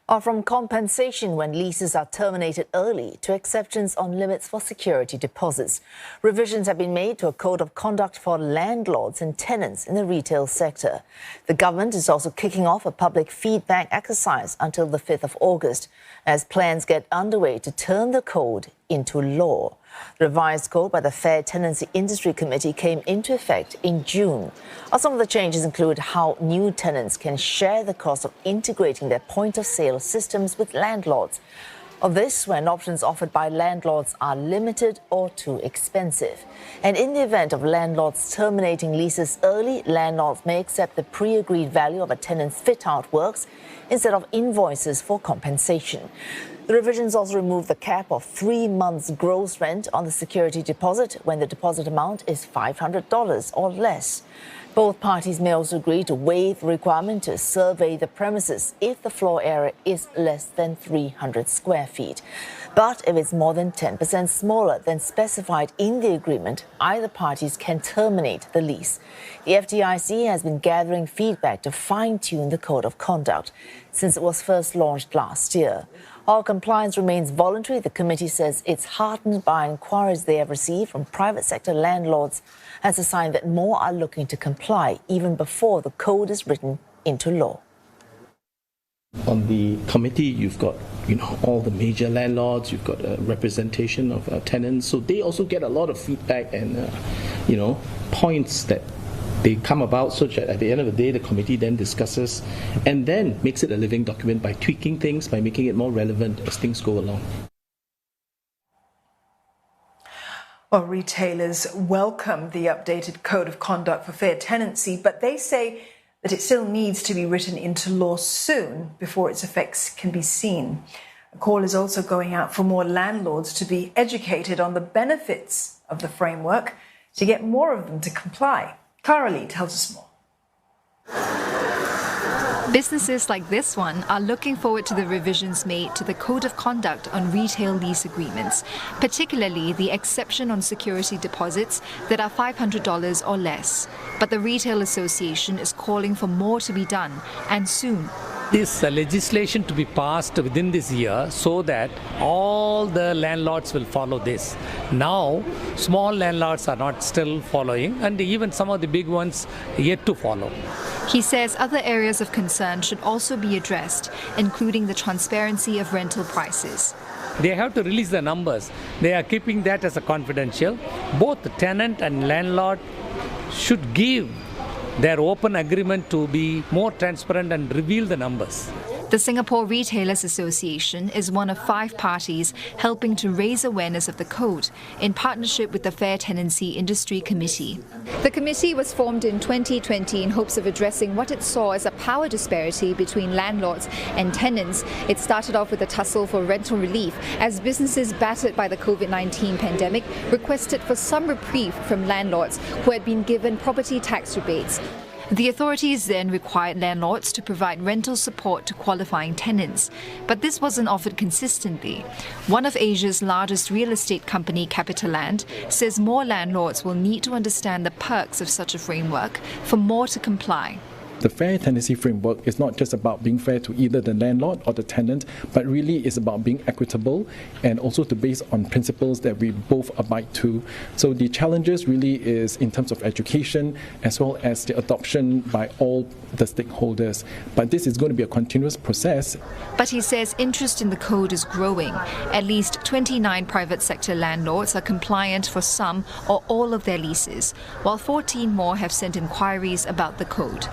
From compensation when leases are terminated early to exceptions on limits for security deposits. Revisions have been made to a code of conduct for landlords and tenants in the retail sector. The government is also kicking off a public feedback exercise until the 5th of August as plans get underway to turn the code into law. The revised code by the Fair Tenancy Industry Committee came into effect in June. Some of the changes include how new tenants can share the cost of integrating their point-of-sale systems with landlords. Of this, when options offered by landlords are limited or too expensive. And in the event of landlords terminating leases early, landlords may accept the pre-agreed value of a tenant's fit-out works instead of invoices for compensation. The revisions also remove the cap of 3 months' gross rent on the security deposit when the deposit amount is $500 or less. Both parties may also agree to waive the requirement to survey the premises if the floor area is less than 300 square feet. But if it's more than 10% smaller than specified in the agreement, either parties can terminate the lease. The FDIC has been gathering feedback to fine-tune the Code of Conduct since it was first launched last year. While compliance remains voluntary, the committee says it's heartened by inquiries they have received from private sector landlords as a sign that more are looking to comply even before the code is written into law. On the committee, you've got all the major landlords, you've got a representation of tenants, so they also get a lot of feedback and points that they come about, so that at the end of the day the committee then discusses and then makes it a living document by tweaking things, by making it more relevant as things go along. Well, retailers welcome the updated Code of Conduct for Fair Tenancy, but they say that it still needs to be written into law soon before its effects can be seen. A call is also going out for more landlords to be educated on the benefits of the framework to get more of them to comply. Clara Lee tells us more. Businesses like this one are looking forward to the revisions made to the Code of Conduct on retail lease agreements, particularly the exception on security deposits that are $500 or less. But the Retail Association is calling for more to be done, and soon. This legislation to be passed within this year so that all the landlords will follow this. Now, small landlords are not still following, and even some of the big ones yet to follow. He says other areas of concern should also be addressed, including the transparency of rental prices. They have to release the numbers. They are keeping that as a confidential. Both the tenant and landlord should give their open agreement to be more transparent and reveal the numbers. The Singapore Retailers Association is one of 5 parties helping to raise awareness of the code in partnership with the Fair Tenancy Industry Committee. The committee was formed in 2020 in hopes of addressing what it saw as a power disparity between landlords and tenants. It started off with a tussle for rental relief as businesses battered by the COVID-19 pandemic requested for some reprieve from landlords who had been given property tax rebates. The authorities then required landlords to provide rental support to qualifying tenants. But this wasn't offered consistently. One of Asia's largest real estate company, CapitaLand, says more landlords will need to understand the perks of such a framework for more to comply. The fair tenancy framework is not just about being fair to either the landlord or the tenant, but really is about being equitable and also to base on principles that we both abide to. So the challenges really is in terms of education as well as the adoption by all the stakeholders. But this is going to be a continuous process. But he says interest in the code is growing. At least 29 private sector landlords are compliant for some or all of their leases, while 14 more have sent inquiries about the code.